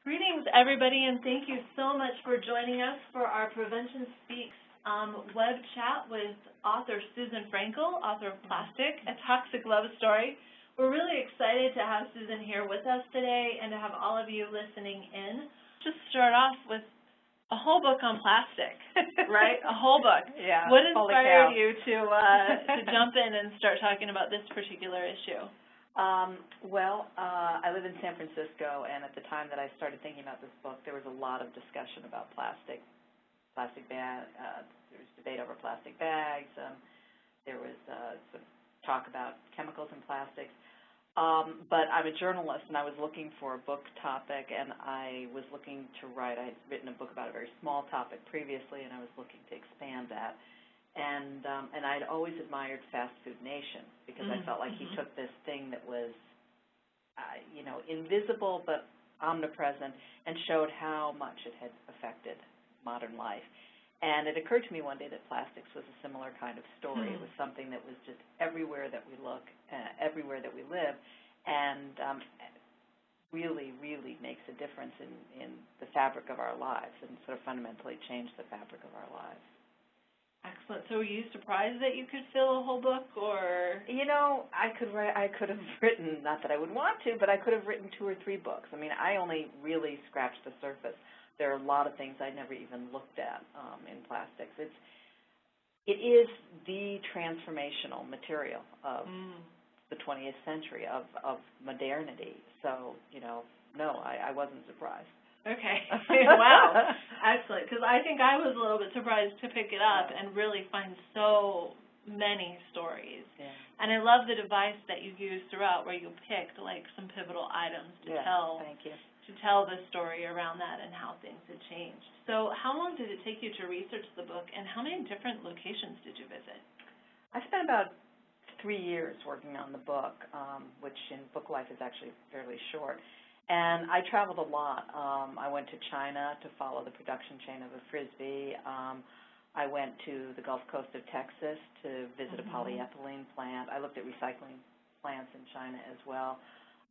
Greetings, everybody, and thank you so much for joining us for our Prevention Speaks web chat with author Susan Freinkel, author of Plastic, A Toxic Love Story. We're really excited to have Susan here with us today and to have all of you listening in. Just start off with a whole book on plastic, right? A whole book. Yeah. What inspired you to jump in and start talking about this particular issue? I live in San Francisco, and at the time that I started thinking about this book, there was a lot of discussion about plastic bag. There was debate over plastic bags. There was some talk about chemicals in plastics. But I'm a journalist, and I was looking for a book topic, and I was looking to write. I had written a book about a very small topic previously, and I was looking to expand that. And I'd always admired Fast Food Nation because I felt like he took this thing that was, invisible but omnipresent and showed how much it had affected modern life. And it occurred to me one day that plastics was a similar kind of story. It was something that was just everywhere that we look, everywhere that we live, and really, really makes a difference in the fabric of our lives and sort of fundamentally changed the fabric of our lives. Excellent. So were you surprised that you could fill a whole book, or? I could have written, not that I would want to, but I could have written 2 or 3 books. I mean, I only really scratched the surface. There are a lot of things I never even looked at in plastics. It is the transformational material of the 20th century, of modernity. So, no, I wasn't surprised. Okay. Wow. Excellent. Because I think I was a little bit surprised to pick it up and really find so many stories. Yeah. And I love the device that you used throughout where you picked like some pivotal items to tell the story around that and how things had changed. So how long did it take you to research the book, and how many different locations did you visit? I spent about 3 years working on the book, which in book life is actually fairly short. And I traveled a lot. I went to China to follow the production chain of a Frisbee. I went to the Gulf Coast of Texas to visit a polyethylene plant. I looked at recycling plants in China as well.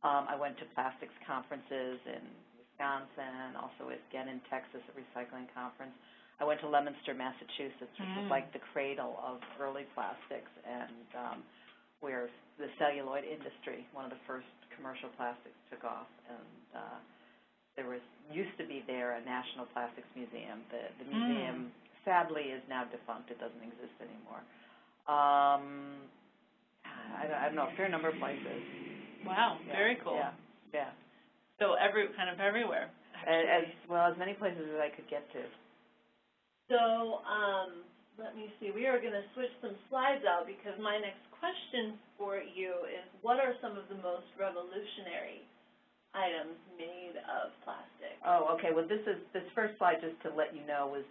I went to plastics conferences in Wisconsin, also again in Texas, a recycling conference. I went to Leominster, Massachusetts, which was like the cradle of early plastics, and where the celluloid industry, one of the first commercial plastics, took off. And there used to be there a National Plastics Museum. The museum, sadly, is now defunct. It doesn't exist anymore. I don't know, a fair number of places. Wow, very cool. Yeah. So kind of everywhere. As many places as I could get to. So let me see. We are going to switch some slides out because my next question for you is, what are some of the most revolutionary items made of plastic? Oh, okay. Well, this first slide, just to let you know, was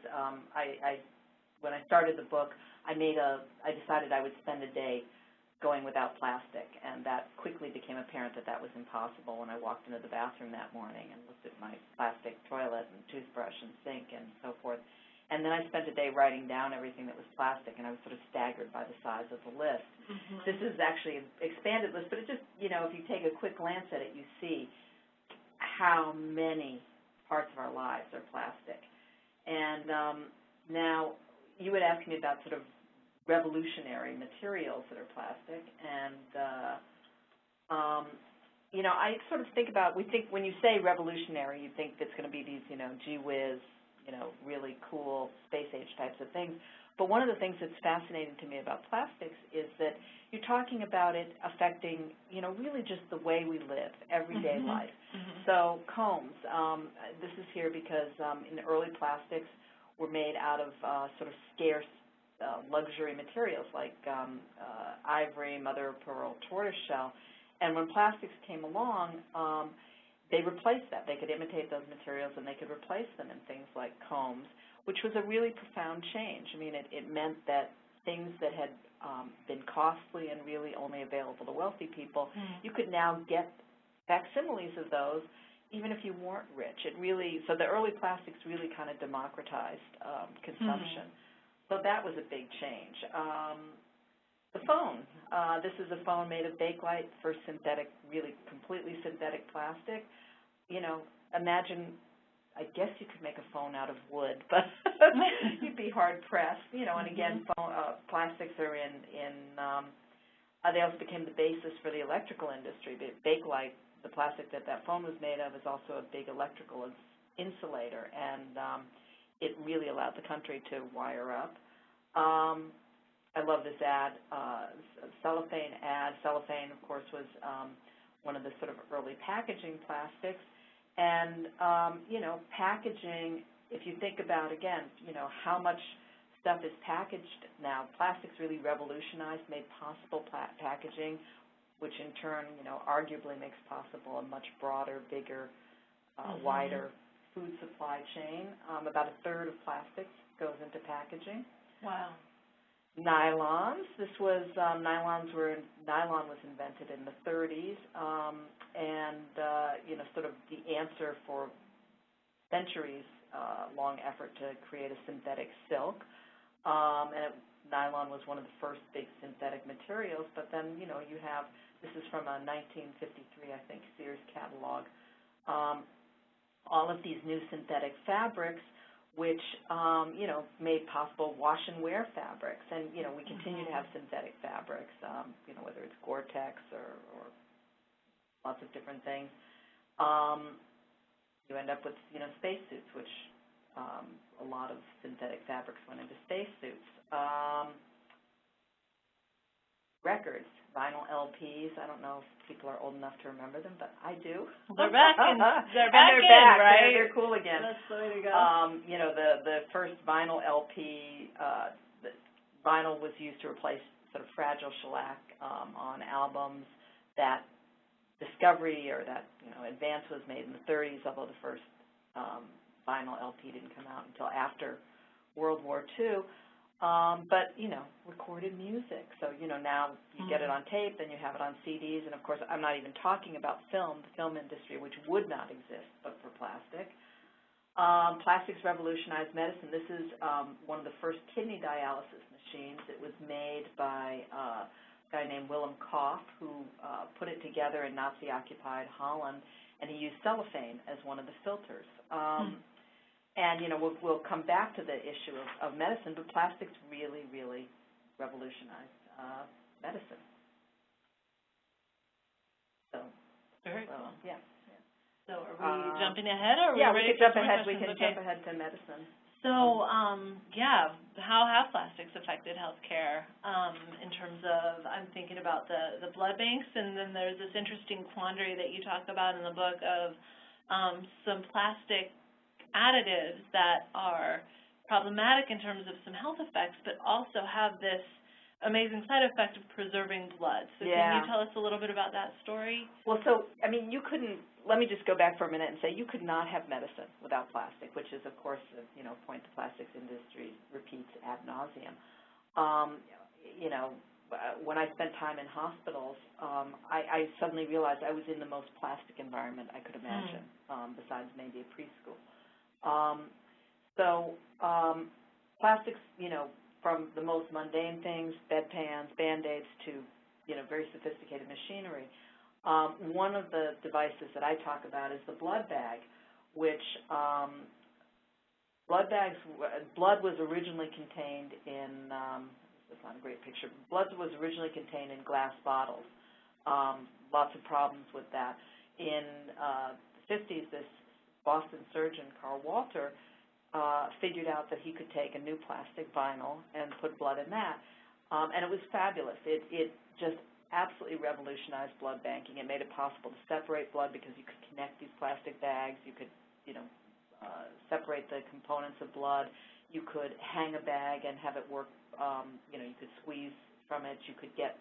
when I started the book, I decided I would spend a day going without plastic, and that quickly became apparent that was impossible when I walked into the bathroom that morning and looked at my plastic toilet and toothbrush and sink and so forth. And then I spent a day writing down everything that was plastic, and I was sort of staggered by the size of the list. This is actually an expanded list, but it just, if you take a quick glance at it, you see how many parts of our lives are plastic. And now you would ask me about sort of revolutionary materials that are plastic, and I sort of think about, when you say revolutionary, you think it's going to be these, gee whiz, really cool space-age types of things. But one of the things that's fascinating to me about plastics is that you're talking about it affecting, really just the way we live, everyday life. So combs, this is here because in the early plastics were made out of sort of scarce luxury materials like ivory, mother of pearl, tortoiseshell. And when plastics came along, they replaced that. They could imitate those materials, and they could replace them in things like combs, which was a really profound change. I mean, it meant that things that had been costly and really only available to wealthy people, you could now get facsimiles of those even if you weren't rich. So the early plastics really kind of democratized consumption. So that was a big change. The phone. This is a phone made of Bakelite, first synthetic, really completely synthetic plastic. imagine, I guess you could make a phone out of wood, but you'd be hard-pressed, you know, and again, plastics are they also became the basis for the electrical industry. Bakelite, the plastic that phone was made of, is also a big electrical insulator, and it really allowed the country to wire up. I love this ad, cellophane ad. Cellophane, of course, was one of the sort of early packaging plastics. And, you know, packaging, if you think about, again, you know, how much stuff is packaged now, plastics really revolutionized, made possible packaging, which in turn, you know, arguably makes possible a much broader, bigger, wider food supply chain. About a third of plastics goes into packaging. Wow. Nylons. This was nylon was invented in the 30s, and you know, sort of the answer for centuries long effort to create a synthetic silk. Nylon was one of the first big synthetic materials. But then, you know, you have, this is from a 1953, I think, Sears catalog. All of these new synthetic fabrics, which, you know, made possible wash and wear fabrics. And, you know, we continue to have synthetic fabrics, you know, whether it's Gore-Tex or lots of different things. You end up with, you know, spacesuits, which a lot of synthetic fabrics went into spacesuits. Records, vinyl LPs. I don't know if people are old enough to remember them, but I do. They're back in, they're back, right? They're cool again. That's the way to go. You know, the first vinyl LP, the vinyl was used to replace sort of fragile shellac on albums. That discovery or that, you know, advance was made in the 30s, although the first vinyl LP didn't come out until after World War II. But, you know, recorded music. So, you know, now you get it on tape, then you have it on CDs, and, of course, I'm not even talking about film, the film industry, which would not exist but for plastic. Plastics revolutionized medicine. This is one of the first kidney dialysis machines. It was made by a guy named Willem Koff, who put it together in Nazi-occupied Holland, and he used cellophane as one of the filters. And, you know, we'll come back to the issue of medicine, but plastics really, really revolutionized medicine. So, very cool. Yeah. So are we jumping ahead, or are we we ready could jump for ahead. questions? We can jump ahead to medicine. So, yeah, how have plastics affected healthcare in terms of, I'm thinking about the blood banks, and then there's this interesting quandary that you talk about in the book of some plastic additives that are problematic in terms of some health effects, but also have this amazing side effect of preserving blood. So can you tell us a little bit about that story? Well, so, I mean, you couldn't, let me just go back for a minute and say you could not have medicine without plastic, which is, of course, you know, a point the plastics industry repeats ad nauseum. You know, when I spent time in hospitals, I suddenly realized I was in the most plastic environment I could imagine, besides maybe a preschool. Plastics, you know, from the most mundane things, bedpans, Band-Aids, to, you know, very sophisticated machinery. One of the devices that I talk about is the blood bag, which blood was originally contained in, it's not a great picture, blood was originally contained in glass bottles. Lots of problems with that. In the 50s, this Boston surgeon, Carl Walter, figured out that he could take a new plastic vinyl and put blood in that. And it was fabulous. It just absolutely revolutionized blood banking. It made it possible to separate blood because you could connect these plastic bags. You could, you know, separate the components of blood. You could hang a bag and have it work. You know, you could squeeze from it. You could get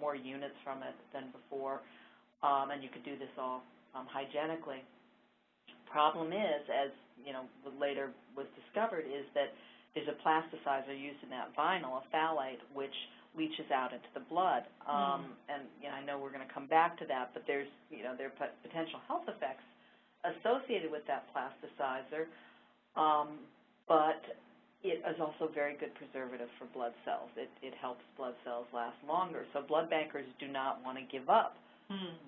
more units from it than before. And you could do this all hygienically. Problem is, as you know, later was discovered, is that there's a plasticizer used in that vinyl, a phthalate, which leaches out into the blood. And you know, I know we're going to come back to that, but there's, you know, there are potential health effects associated with that plasticizer. But it is also a very good preservative for blood cells. It helps blood cells last longer. So blood bankers do not want to give up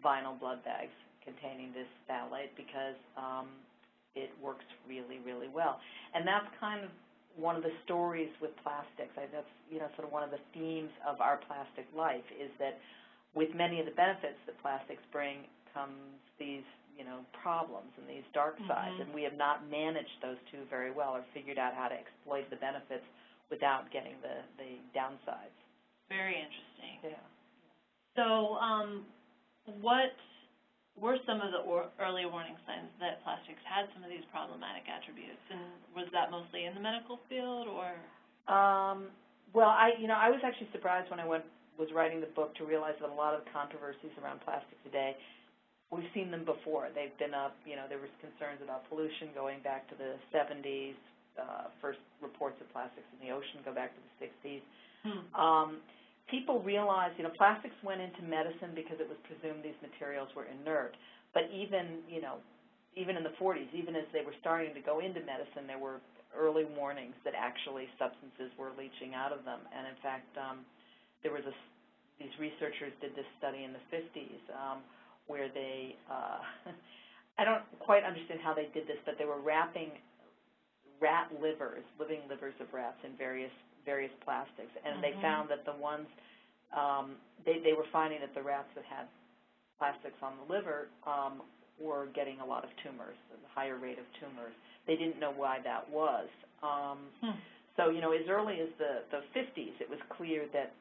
vinyl blood bags. containing this phthalate because it works really, really well. And that's kind of one of the stories with plastics. That's, sort of one of the themes of our plastic life is that with many of the benefits that plastics bring comes these, problems and these dark sides, and we have not managed those two very well or figured out how to exploit the benefits without getting the downsides. Very interesting. Yeah. So what were some of the early warning signs that plastics had some of these problematic attributes, and was that mostly in the medical field or? Well, I was actually surprised when I was writing the book to realize that a lot of the controversies around plastic today, we've seen them before. They've been up, there was concerns about pollution going back to the 70s. First reports of plastics in the ocean go back to the 60s. People realized, plastics went into medicine because it was presumed these materials were inert. But even in the 40s, even as they were starting to go into medicine, there were early warnings that actually substances were leaching out of them. And in fact, there was these researchers did this study in the 50s where they, I don't quite understand how they did this, but they were wrapping rat livers, living livers of rats in various plastics, and they found that the ones, they were finding that the rats that had plastics on the liver were getting a lot of tumors, a higher rate of tumors. They didn't know why that was. So, as early as the 50s, it was clear that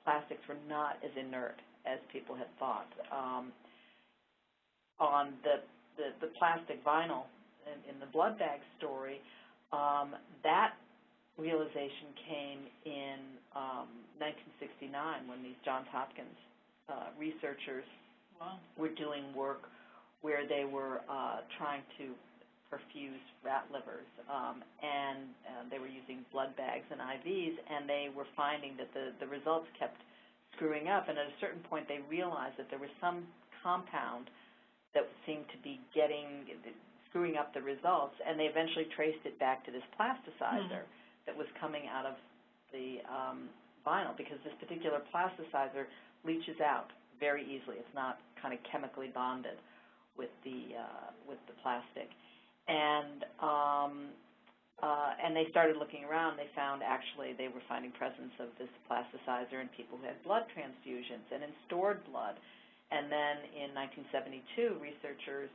plastics were not as inert as people had thought. On the plastic vinyl in the blood bag story, that realization came in 1969 when these Johns Hopkins researchers were doing work where they were trying to perfuse rat livers, and they were using blood bags and IVs, and they were finding that the results kept screwing up, and at a certain point they realized that there was some compound that seemed to be screwing up the results, and they eventually traced it back to this plasticizer that was coming out of the vinyl, because this particular plasticizer leaches out very easily. It's not kind of chemically bonded with the plastic. And they started looking around. They found actually they were finding presence of this plasticizer in people who had blood transfusions and in stored blood. And then in 1972, researchers,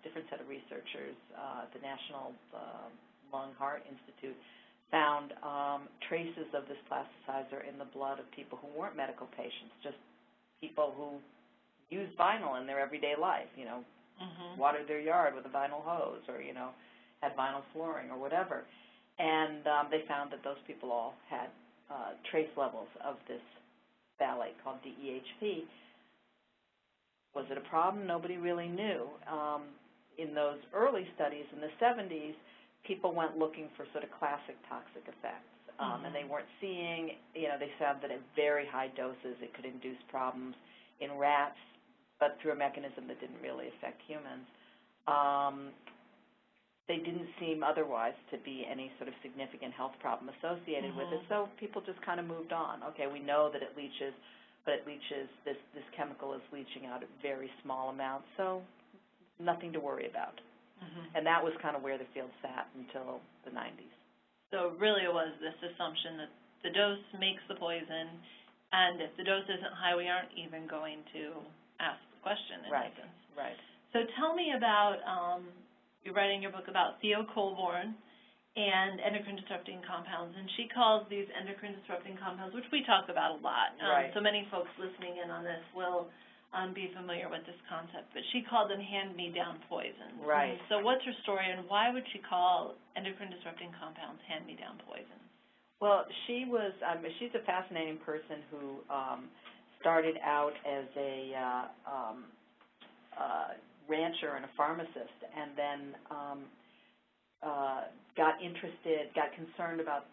different set of researchers at the National Lung Heart Institute found traces of this plasticizer in the blood of people who weren't medical patients, just people who used vinyl in their everyday life, watered their yard with a vinyl hose or, had vinyl flooring or whatever. And they found that those people all had trace levels of this phthalate called DEHP. Was it a problem? Nobody really knew. In those early studies in the 70s, people went looking for sort of classic toxic effects, and they weren't seeing, they found that at very high doses it could induce problems in rats, but through a mechanism that didn't really affect humans. They didn't seem otherwise to be any sort of significant health problem associated with it, so people just kind of moved on. Okay, we know that it leaches, but it leaches, this chemical is leaching out at very small amounts, so nothing to worry about. And that was kind of where the field sat until the 90s. So really it was this assumption that the dose makes the poison, and if the dose isn't high, we aren't even going to ask the question in essence. Right. So tell me about, you're writing your book about Theo Colborn and endocrine disrupting compounds, and she calls these endocrine disrupting compounds, which we talk about a lot. So many folks listening in on this will be familiar with this concept, but she called them hand-me-down poisons. Right. So what's her story, and why would she call endocrine disrupting compounds hand-me-down poisons? Well, she's a fascinating person who started out as a rancher and a pharmacist, and then got concerned about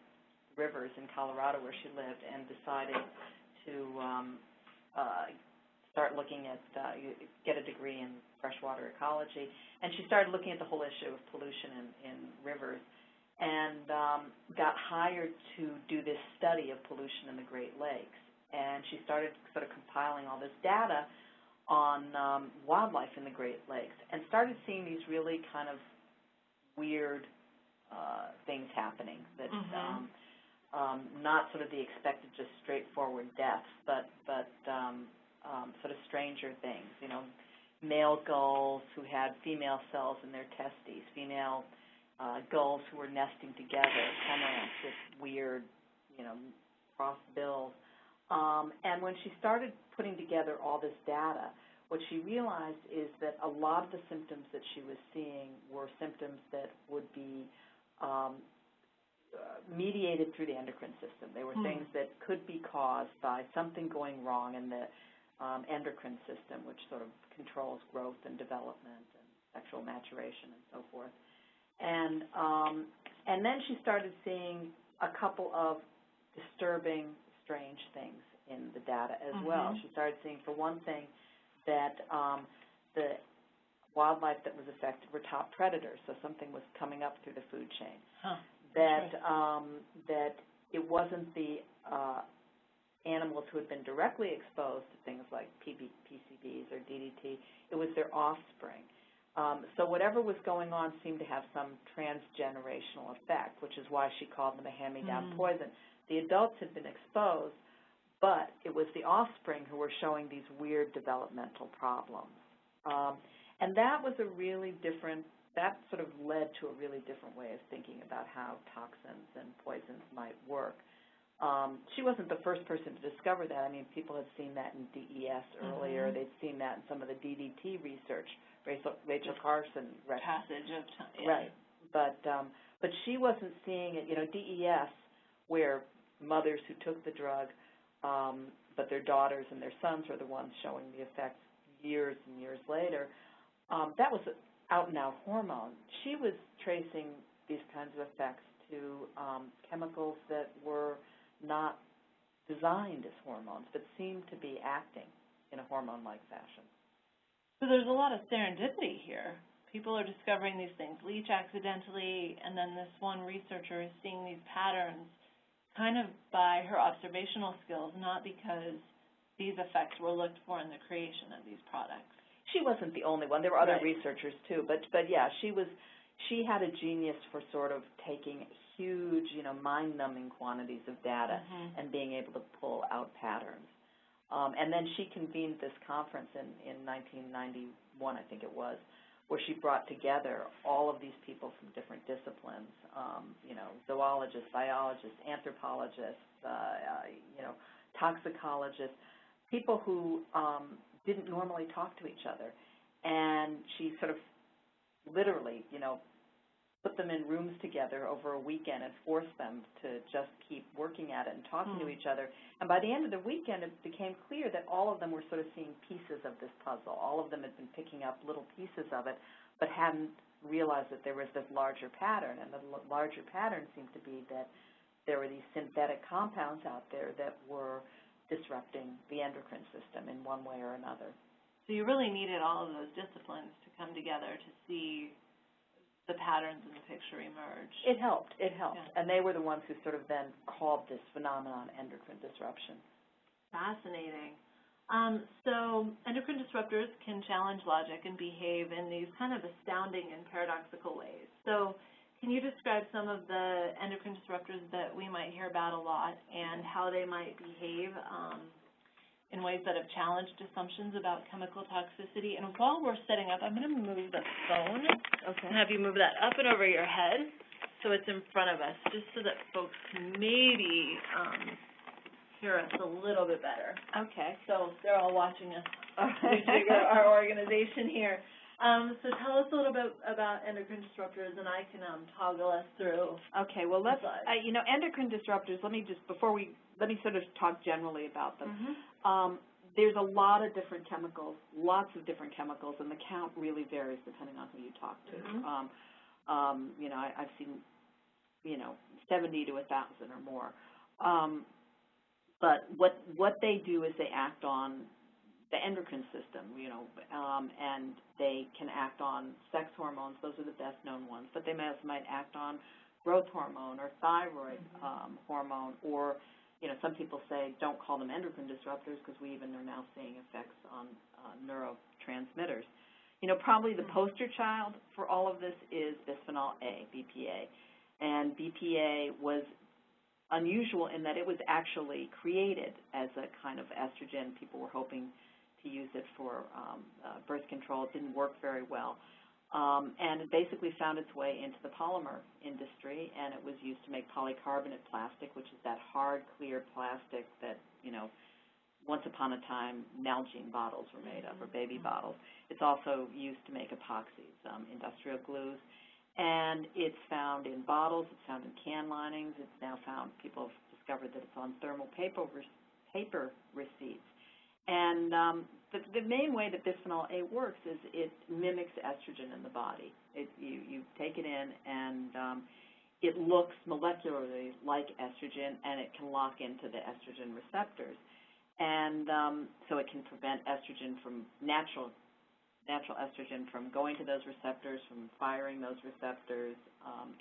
rivers in Colorado where she lived, and decided to start looking at, get a degree in freshwater ecology. And she started looking at the whole issue of pollution in rivers, and got hired to do this study of pollution in the Great Lakes. And she started sort of compiling all this data on wildlife in the Great Lakes and started seeing these really kind of weird things happening that not sort of the expected, just straightforward deaths, but sort of stranger things. You know, male gulls who had female cells in their testes, female gulls who were nesting together, cormorants with weird, you know, crossed bills. And when she started putting together all this data, what she realized is that a lot of the symptoms that she was seeing were symptoms that would be mediated through the endocrine system. They were things that could be caused by something going wrong in the endocrine system, which sort of controls growth and development and sexual maturation and so forth. And then she started seeing a couple of disturbing, strange things in the data as well. She started seeing, for one thing, that the wildlife that was affected were top predators, so something was coming up through the food chain. That it wasn't the animals who had been directly exposed to things like PCBs or DDT, it was their offspring. So whatever was going on seemed to have some transgenerational effect, which is why she called them a hand-me-down poison. The adults had been exposed, but it was the offspring who were showing these weird developmental problems. And that was a really different, that sort of led to a really different way of thinking about how toxins and poisons might work. She wasn't the first person to discover that. I mean, people had seen that in DES earlier. They'd seen that in some of the DDT research. Rachel Carson. Passage of time. Right. But she wasn't seeing it. You know, DES, where mothers who took the drug, but their daughters and their sons were the ones showing the effects years and years later, that was out-and-out hormone. She was tracing these kinds of effects to chemicals that were not designed as hormones, but seemed to be acting in a hormone-like fashion. So there's a lot of serendipity here. People are discovering these things, leach accidentally, and then this one researcher is seeing these patterns kind of by her observational skills, not because these effects were looked for in the creation of these products. She wasn't the only one. There were other researchers too, but yeah, she had a genius for sort of taking huge, you know, mind-numbing quantities of data and being able to pull out patterns. And then she convened this conference in 1991, I think it was, where she brought together all of these people from different disciplines, you know, zoologists, biologists, anthropologists, you know, toxicologists, people who didn't normally talk to each other. And she sort of literally, you know, put them in rooms together over a weekend and forced them to just keep working at it and talking to each other. And by the end of the weekend, it became clear that all of them were sort of seeing pieces of this puzzle. All of them had been picking up little pieces of it, but hadn't realized that there was this larger pattern. And the larger pattern seemed to be that there were these synthetic compounds out there that were disrupting the endocrine system in one way or another. So you really needed all of those disciplines to come together to see the patterns in the picture emerge. It helped. Yeah. And they were the ones who sort of then called this phenomenon endocrine disruption. Fascinating. So endocrine disruptors can challenge logic and behave in these kind of astounding and paradoxical ways. So can you describe some of the endocrine disruptors that we might hear about a lot and how they might behave in ways that have challenged assumptions about chemical toxicity? And while we're setting up, I'm going to move the phone and have you move that up and over your head so it's in front of us, just so that folks can maybe hear us a little bit better. Okay. So they're all watching us rejigger our organization here. So tell us a little bit about endocrine disruptors, and I can toggle us through. Okay. Well, let's. You know, endocrine disruptors. Let me sort of talk generally about them. There's a lot of different chemicals, lots of different chemicals, and the count really varies depending on who you talk to. You know, I've seen, you know, 70 to 1,000 or more. But what they do is they act on the endocrine system, you know, and they can act on sex hormones. Those are the best-known ones. But they might act on growth hormone or thyroid hormone or some people say don't call them endocrine disruptors because we even are now seeing effects on neurotransmitters. Probably the poster child for all of this is bisphenol A, BPA. And BPA was unusual in that it was actually created as a kind of estrogen. People were hoping to use it for birth control. It didn't work very well. And it basically found its way into the polymer industry, and it was used to make polycarbonate plastic, which is that hard, clear plastic that, once upon a time, Nalgene bottles were made of, or baby bottles. It's also used to make epoxies, industrial glues. And it's found in bottles, it's found in can linings, it's now found, people have discovered that it's on thermal paper receipts. And the main way that bisphenol A works is it mimics estrogen in the body. You take it in, and it looks molecularly like estrogen, and it can lock into the estrogen receptors. And so it can prevent estrogen from natural estrogen from going to those receptors, from firing those receptors.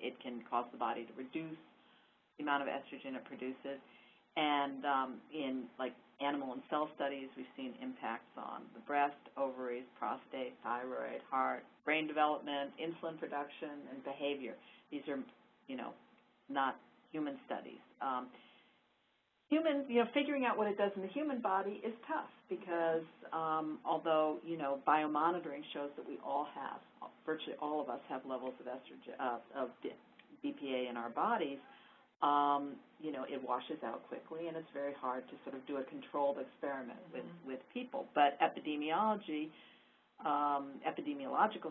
It can cause the body to reduce the amount of estrogen it produces. And in animal and cell studies, we've seen impacts on the breast, ovaries, prostate, thyroid, heart, brain development, insulin production, and behavior. These are, not human studies. Humans, figuring out what it does in the human body is tough because although, biomonitoring shows that we all have, virtually all of us have levels of estrogen, of BPA in our bodies, it washes out quickly, and it's very hard to sort of do a controlled experiment with people. But epidemiological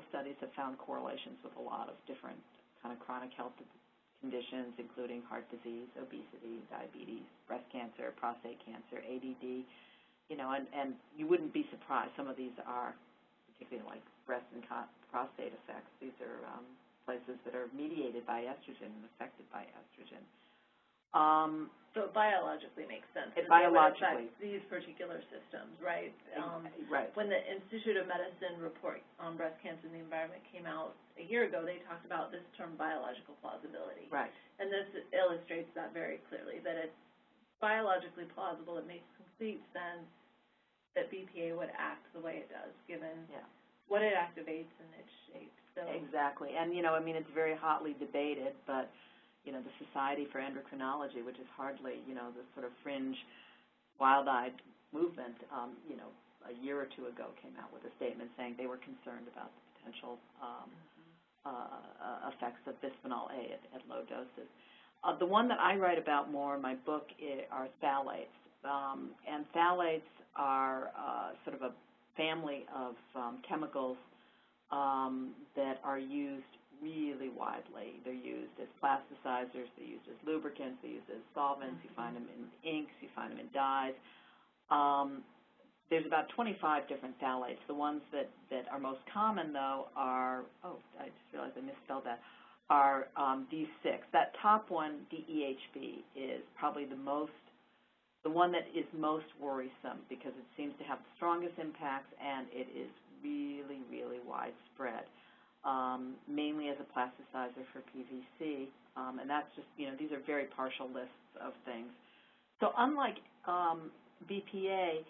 studies have found correlations with a lot of different kind of chronic health conditions, including heart disease, obesity, diabetes, breast cancer, prostate cancer, ADD, and you wouldn't be surprised. Some of these are, particularly like breast and prostate effects, these are places that are mediated by estrogen and affected by estrogen. So it biologically makes sense. It biologically. These particular systems, right? Right. When the Institute of Medicine report on breast cancer in the environment came out a year ago, they talked about this term biological plausibility. Right. And this illustrates that very clearly, that it's biologically plausible. It makes complete sense that BPA would act the way it does, given what it activates and its shape. So. Exactly. And, it's very hotly debated, but the Society for Endocrinology, which is hardly, the sort of fringe, wild-eyed movement, a year or two ago came out with a statement saying they were concerned about the potential effects of bisphenol A at low doses. The one that I write about more in my book are phthalates. And phthalates are sort of a family of chemicals that are used really widely. They're used as plasticizers, they're used as lubricants, they're used as solvents. You find them in inks, you find them in dyes. There's about 25 different phthalates. The ones that are most common, though, are, I just realized I misspelled that, are D6. That top one, DEHB, is probably the one that is most worrisome because it seems to have the strongest impacts, and it is really, really widespread. Mainly as a plasticizer for PVC, and that's just, these are very partial lists of things. So unlike BPA,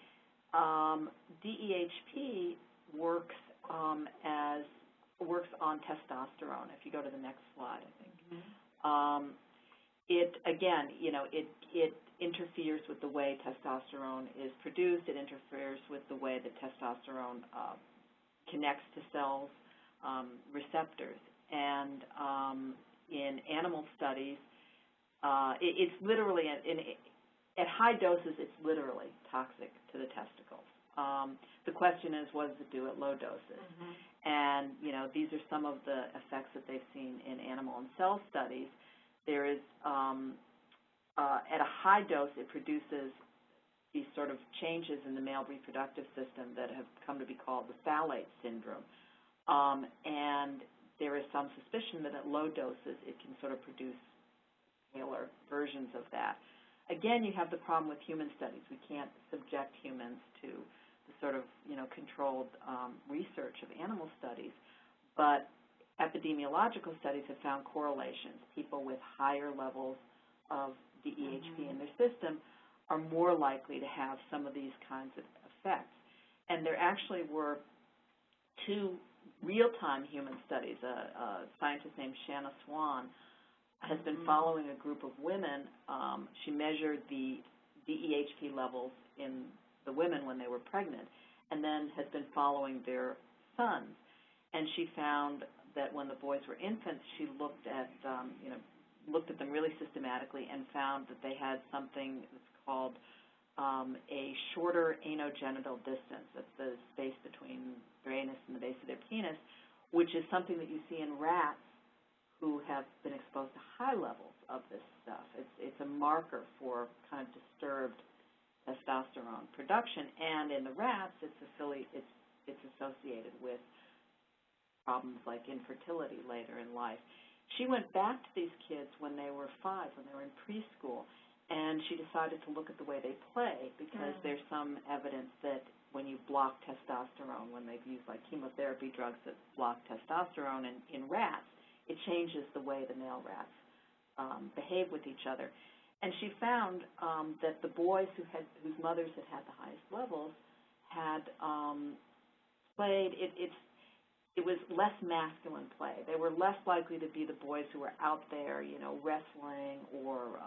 DEHP works on testosterone. If you go to the next slide, I think. It, again, it interferes with the way testosterone is produced. It interferes with the way that testosterone connects to cells. Receptors, and in animal studies, it's literally, at high doses, it's literally toxic to the testicles. The question is, what does it do at low doses? And, these are some of the effects that they've seen in animal and cell studies. There is, at a high dose, it produces these sort of changes in the male reproductive system that have come to be called the phthalate syndrome. And there is some suspicion that at low doses it can sort of produce paler versions of that. Again, you have the problem with human studies. We can't subject humans to the sort of, controlled research of animal studies, but epidemiological studies have found correlations. People with higher levels of DEHP in their system are more likely to have some of these kinds of effects. And there actually were 2 real-time human studies. A scientist named Shanna Swan has been following a group of women. She measured the DEHP levels in the women when they were pregnant, and then has been following their sons. And she found that when the boys were infants, she looked at them really systematically and found that they had something that's called a shorter anogenital distance. That's the space between their anus and the base of their penis, which is something that you see in rats who have been exposed to high levels of this stuff. It's a marker for kind of disturbed testosterone production, and in the rats, it's associated with problems like infertility later in life. She went back to these kids when they were 5, when they were in preschool, and she decided to look at the way they play, because there's some evidence that when you block testosterone, when they've used like chemotherapy drugs that block testosterone in rats, it changes the way the male rats behave with each other. And she found that the boys whose mothers had the highest levels had played, it was less masculine play. They were less likely to be the boys who were out there, wrestling or,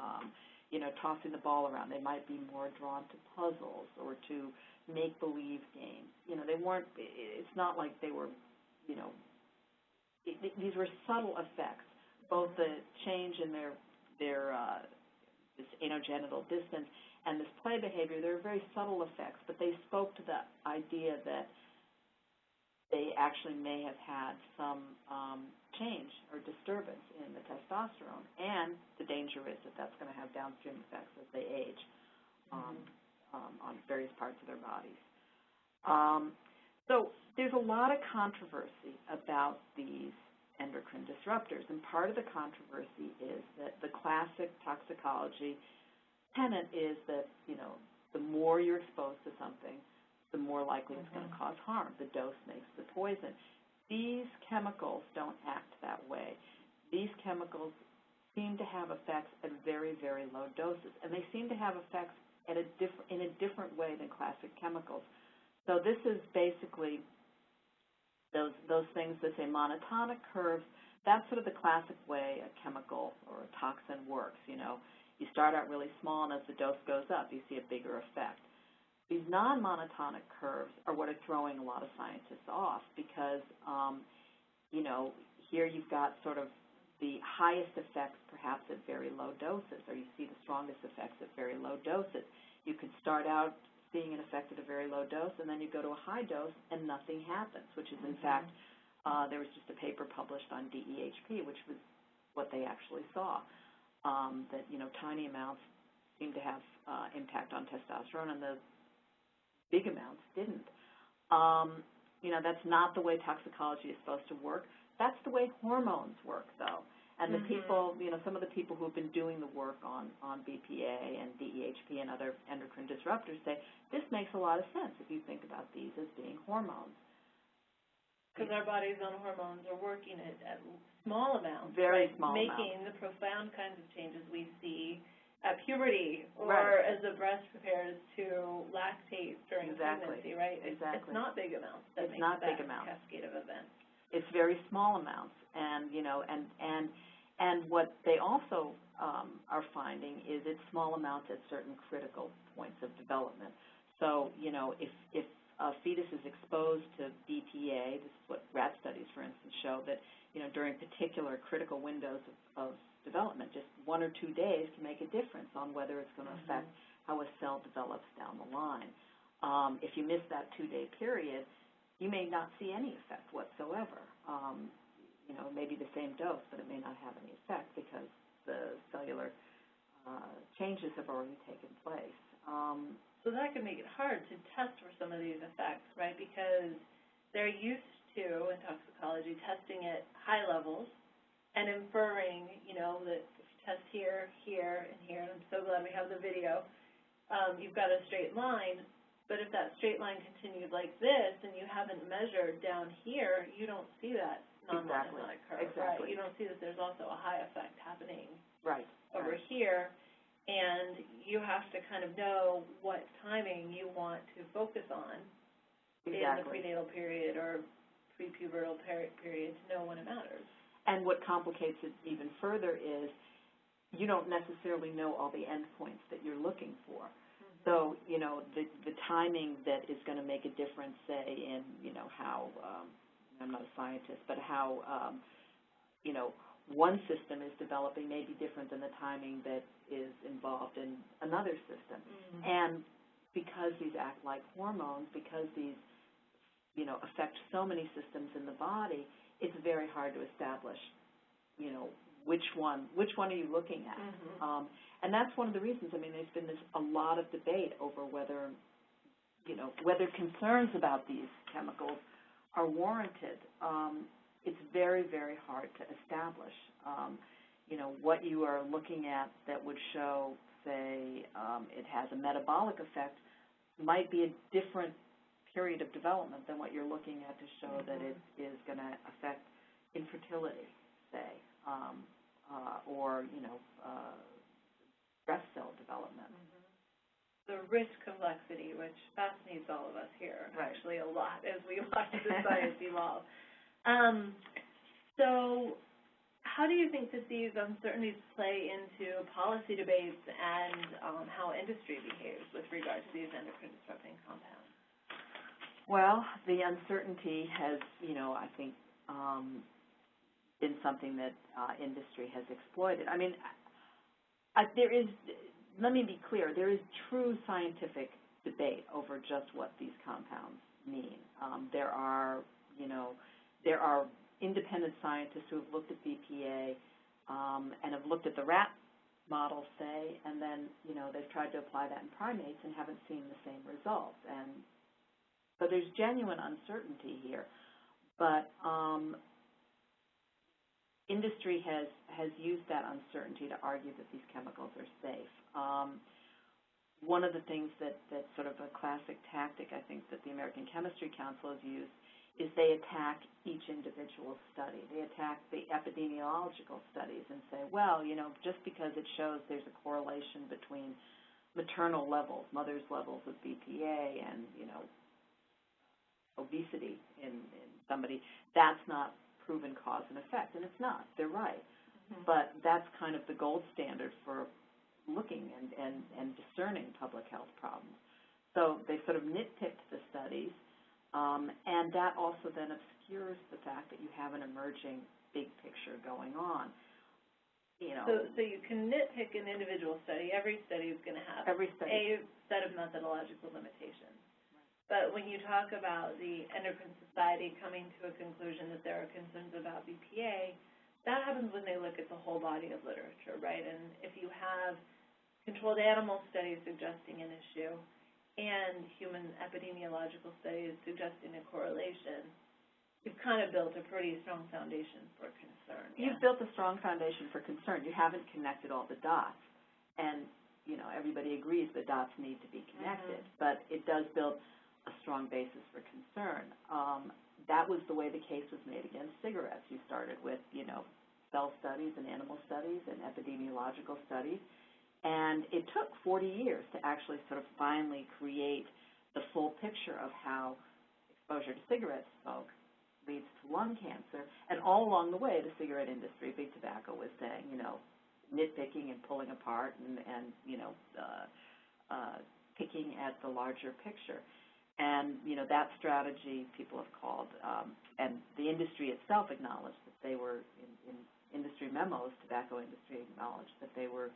tossing the ball around. They might be more drawn to puzzles or to make-believe games. They weren't, it's not like they were, these were subtle effects, both the change in their this anogenital distance and this play behavior. They're very subtle effects, but they spoke to the idea that they actually may have had some change or disturbance in the testosterone, and the danger is that that's going to have downstream effects as they age on various parts of their bodies. So there's a lot of controversy about these endocrine disruptors, and part of the controversy is that the classic toxicology tenet is that, the more you're exposed to something, the more likely it's going to cause harm. The dose makes the poison. These chemicals don't act that way. These chemicals seem to have effects at very, very low doses, and they seem to have effects at in a different way than classic chemicals. So this is basically those things that say monotonic curves. That's sort of the classic way a chemical or a toxin works. You start out really small, and as the dose goes up, you see a bigger effect. These non-monotonic curves are what are throwing a lot of scientists off because, here you've got sort of the highest effects perhaps at very low doses, or you see the strongest effects at very low doses. You could start out seeing an effect at a very low dose, and then you go to a high dose and nothing happens, which is, in fact, there was just a paper published on DEHP, which was what they actually saw, that, tiny amounts seem to have impact on testosterone, and the big amounts didn't. That's not the way toxicology is supposed to work. That's the way hormones work, though. And the people, some of the people who have been doing the work on BPA and DEHP and other endocrine disruptors say this makes a lot of sense if you think about these as being hormones. Because our bodies on hormones are working at small amounts. Very small amounts. Making the profound kinds of changes we see at puberty or as the breast prepares to lactate during pregnancy, right? Exactly. It's not big amounts that make that cascade of events. It's very small amounts, and and what they also are finding is it's small amounts at certain critical points of development. So if a fetus is exposed to BPA, this is what rat studies, for instance, show that during particular critical windows of development, just 1 or 2 days can make a difference on whether it's going to affect how a cell develops down the line. If you miss that 2-day period, you may not see any effect whatsoever. Maybe the same dose, but it may not have any effect because the cellular changes have already taken place. So that can make it hard to test for some of these effects, right? Because they're used to, in toxicology, testing at high levels and inferring, that if you test here, here, and here, and I'm so glad we have the video, you've got a straight line. But if that straight line continued like this and you haven't measured down here, you don't see that non-monotonic curve, right? You don't see that there's also a high effect happening over here. and you have to kind of know what timing you want to focus on in the prenatal period or prepubertal period to know when it matters. And what complicates it even further is you don't necessarily know all the endpoints that you're looking for. So, you know, the timing that is going to make a difference, say, in, you know, how, I'm not a scientist, but how, you know, one system is developing may be different than the timing that is involved in another system. And because these act like hormones, because these, you know, affect so many systems in the body, it's very hard to establish, you know, which one are you looking at? And that's one of the reasons. I mean, there's been a lot of debate over whether, you know, whether concerns about these chemicals are warranted. It's very, very hard to establish, you know, what you are looking at that would show, say, it has a metabolic effect might be a different period of development than what you're looking at to show that it is going to affect infertility, say, or, you know, breast cell development. The risk complexity, which fascinates all of us here, actually a lot as we watch the science evolve. So how do you think that these uncertainties play into policy debates and how industry behaves with regard to these endocrine disrupting compounds? Well, the uncertainty has, you know, I think been something that industry has exploited. I mean, there is, let me be clear, there is true scientific debate over just what these compounds mean. There are, you know, there are independent scientists who have looked at BPA and have looked at the rat model, say, and then, you know, they've tried to apply that in primates and haven't seen the same results. And so there's genuine uncertainty here. But industry has used that uncertainty to argue that these chemicals are safe. One of the things that's sort of a classic tactic, I think, that the American Chemistry Council has used is they attack each individual study. They attack the epidemiological studies and say, well, you know, just because it shows there's a correlation between maternal levels, mother's levels of BPA and, you know, obesity in somebody, that's not proven cause and effect, and it's not. They're right. But that's kind of the gold standard for looking and discerning public health problems. So they sort of nitpicked the studies, and that also then obscures the fact that you have an emerging big picture going on. You know, so you can nitpick an individual study. Every study is going to have a set of methodological limitations. But when you talk about the Endocrine Society coming to a conclusion that there are concerns about BPA, that happens when they look at the whole body of literature, right? And if you have controlled animal studies suggesting an issue and human epidemiological studies suggesting a correlation, you've kind of built a pretty strong foundation for concern. You've built a strong foundation for concern. You haven't connected all the dots. And, you know, everybody agrees the dots need to be connected. But it does build a strong basis for concern. That was the way the case was made against cigarettes. You started with, you know, cell studies and animal studies and epidemiological studies, and it took 40 years to actually sort of finally create the full picture of how exposure to cigarette smoke leads to lung cancer. And all along the way, the cigarette industry, big tobacco, was saying, you know, nitpicking and pulling apart and you know, picking at the larger picture. And, you know, that strategy people have called, and the industry itself acknowledged that they were, in industry memos, tobacco industry acknowledged that they were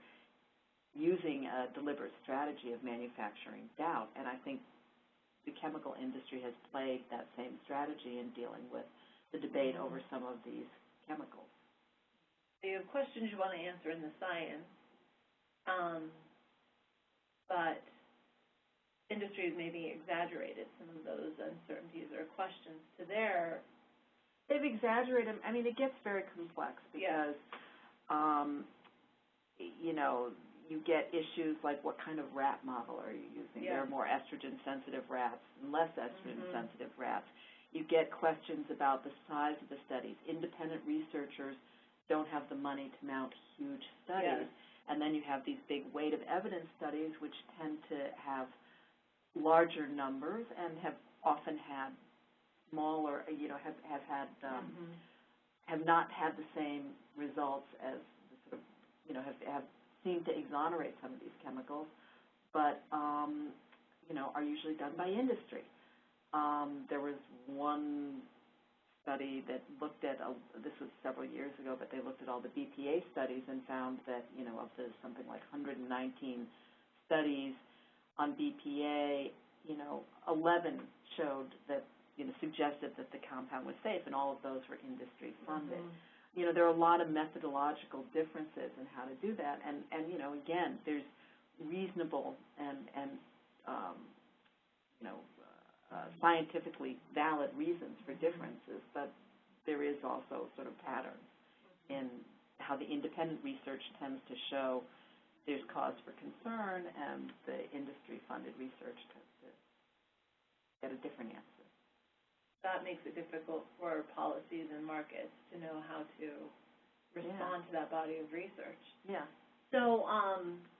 using a deliberate strategy of manufacturing doubt. And I think the chemical industry has played that same strategy in dealing with the debate over some of these chemicals. You have questions you want to answer in the science, but industry has maybe exaggerated some of those uncertainties or questions to their... They've exaggerated them. I mean, it gets very complex because, you know, you get issues like what kind of rat model are you using? There are more estrogen-sensitive rats and less estrogen-sensitive rats. You get questions about the size of the studies. Independent researchers don't have the money to mount huge studies. And then you have these big weight of evidence studies, which tend to have larger numbers and have often had smaller, have not had the same results as the sort of, have seemed to exonerate some of these chemicals, but, are usually done by industry. There was one study that looked at, this was several years ago, but they looked at all the BPA studies and found that, of the something like 119 studies on BPA, 11 showed that, suggested that the compound was safe, and all of those were industry funded. There are a lot of methodological differences in how to do that, and again, there's reasonable and scientifically valid reasons for differences, but there is also sort of patterns in how the independent research tends to show there's cause for concern, and the industry-funded research tends to get a different answer. That makes it difficult for policies and markets to know how to respond to that body of research. Yeah. So,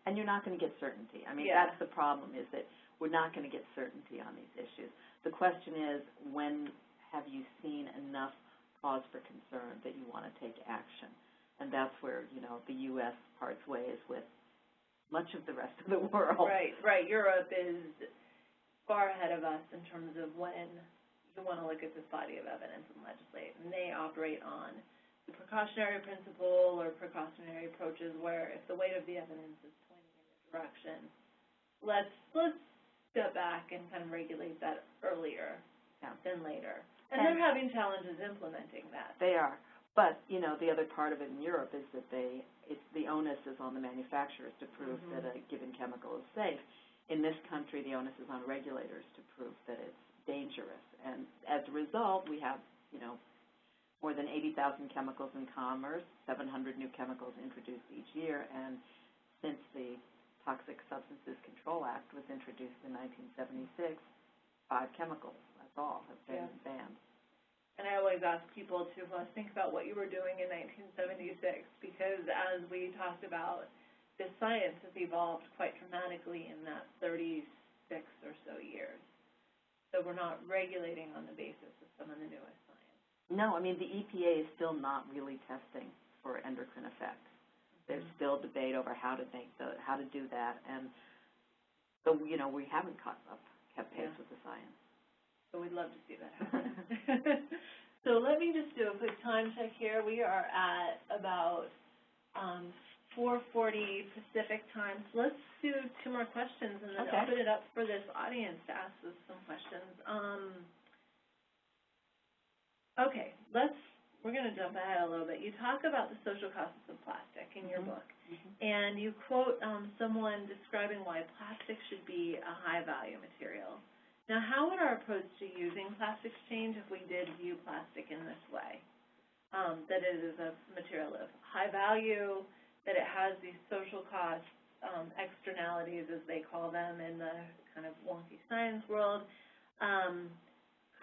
and you're not going to get certainty. I mean, that's the problem, is that we're not going to get certainty on these issues. The question is, when have you seen enough cause for concern that you want to take action? And that's where, the U.S. parts ways with much of the rest of the world. Right. Europe is far ahead of us in terms of when you want to look at this body of evidence and legislate. And they operate on the precautionary principle or precautionary approaches where if the weight of the evidence is pointing in a direction, let's step back and kind of regulate that earlier than later. And they're having challenges implementing that. They are. But, the other part of it in Europe is that the onus is on the manufacturers to prove that a given chemical is safe. In this country, the onus is on regulators to prove that it's dangerous. And as a result, we have, more than 80,000 chemicals in commerce, 700 new chemicals introduced each year, and since the Toxic Substances Control Act was introduced in 1976, 5 chemicals, that's all, have been banned. And I always ask people to think about what you were doing in 1976, because as we talked about, the science has evolved quite dramatically in that 36 or so years. So we're not regulating on the basis of some of the newest science. No, I mean, the EPA is still not really testing for endocrine effects. There's still debate over how to do that, and so we haven't kept pace with the science. So we'd love to see that happen. So let me just do a quick time check here. We are at about 4:40 Pacific time. So let's do 2 more questions and then open it up for this audience to ask us some questions. We're going to jump ahead a little bit. You talk about the social costs of plastic in your book, and you quote someone describing why plastic should be a high-value material. Now, how would our approach to using plastics change if we did view plastic in this way, that it is a material of high value, that it has these social costs, externalities, as they call them in the kind of wonky science world,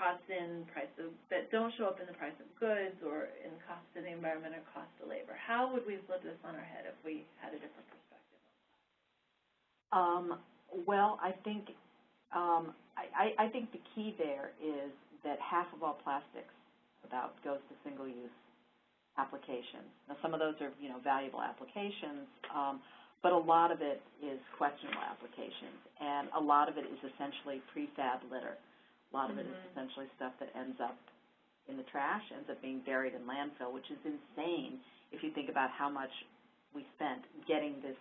costs in price of, that don't show up in the price of goods or in cost to the environment or cost to labor? How would we flip this on our head if we had a different perspective on that? Well, I think I think the key there is that half of all plastics goes to single-use applications. Now, some of those are, valuable applications, but a lot of it is questionable applications, and a lot of it is essentially prefab litter. A lot of it is essentially stuff that ends up in the trash, ends up being buried in landfill, which is insane if you think about how much we spent getting this,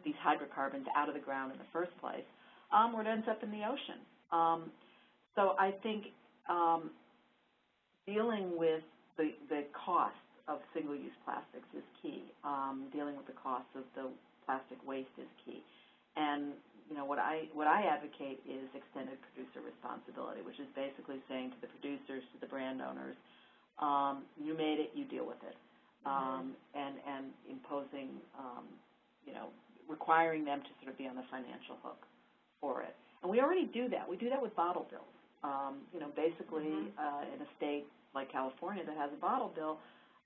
these hydrocarbons out of the ground in the first place, or it ends up in the ocean. So I think dealing with the cost of single-use plastics is key. Dealing with the cost of the plastic waste is key. And what I advocate is extended producer responsibility, which is basically saying to the producers, to the brand owners, you made it, you deal with it, and imposing, requiring them to sort of be on the financial hook for it. And we already do that. We do that with bottle bills. Basically, in a state like California that has a bottle bill,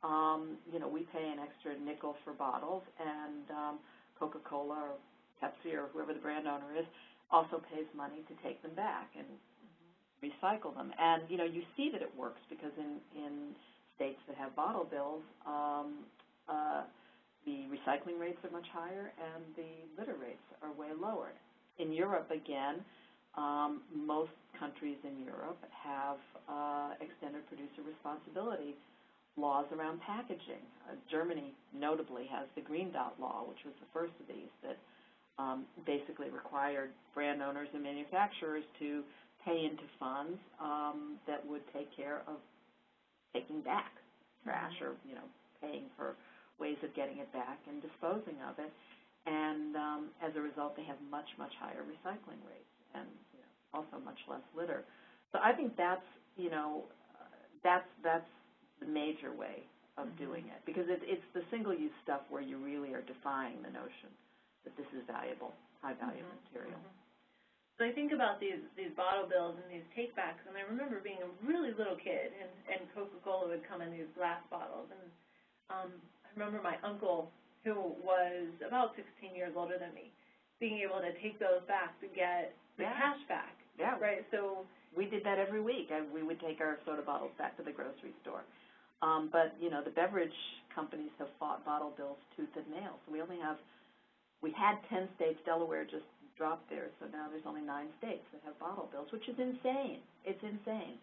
you know, we pay an extra nickel for bottles, and Coca-Cola or Pepsi or whoever the brand owner is also pays money to take them back and recycle them. And, you know, you see that it works because in states that have bottle bills, the recycling rates are much higher and the litter rates are way lower. In Europe, again, most countries in Europe have extended producer responsibility laws around packaging. Germany, notably, has the Green Dot Law, which was the first of these, that basically required brand owners and manufacturers to pay into funds that would take care of taking back trash or, you know, paying for ways of getting it back and disposing of it. And as a result, they have much, much higher recycling rates and, you know, also much less litter. So I think that's, you know, that's the major way of doing it, because it's the single-use stuff where you really are defying the notion that this is valuable, high-value material. So I think about these bottle bills and these take-backs, and I remember being a really little kid, and Coca-Cola would come in these glass bottles. And I remember my uncle, who was about 16 years older than me, being able to take those back to get the cash back. Yeah. Right. So we did that every week. We would take our soda bottles back to the grocery store. But, you know, the beverage companies have fought bottle bills tooth and nail. So we had 10 states. Delaware just dropped theirs, so now there's only 9 states that have bottle bills, which is insane. It's insane.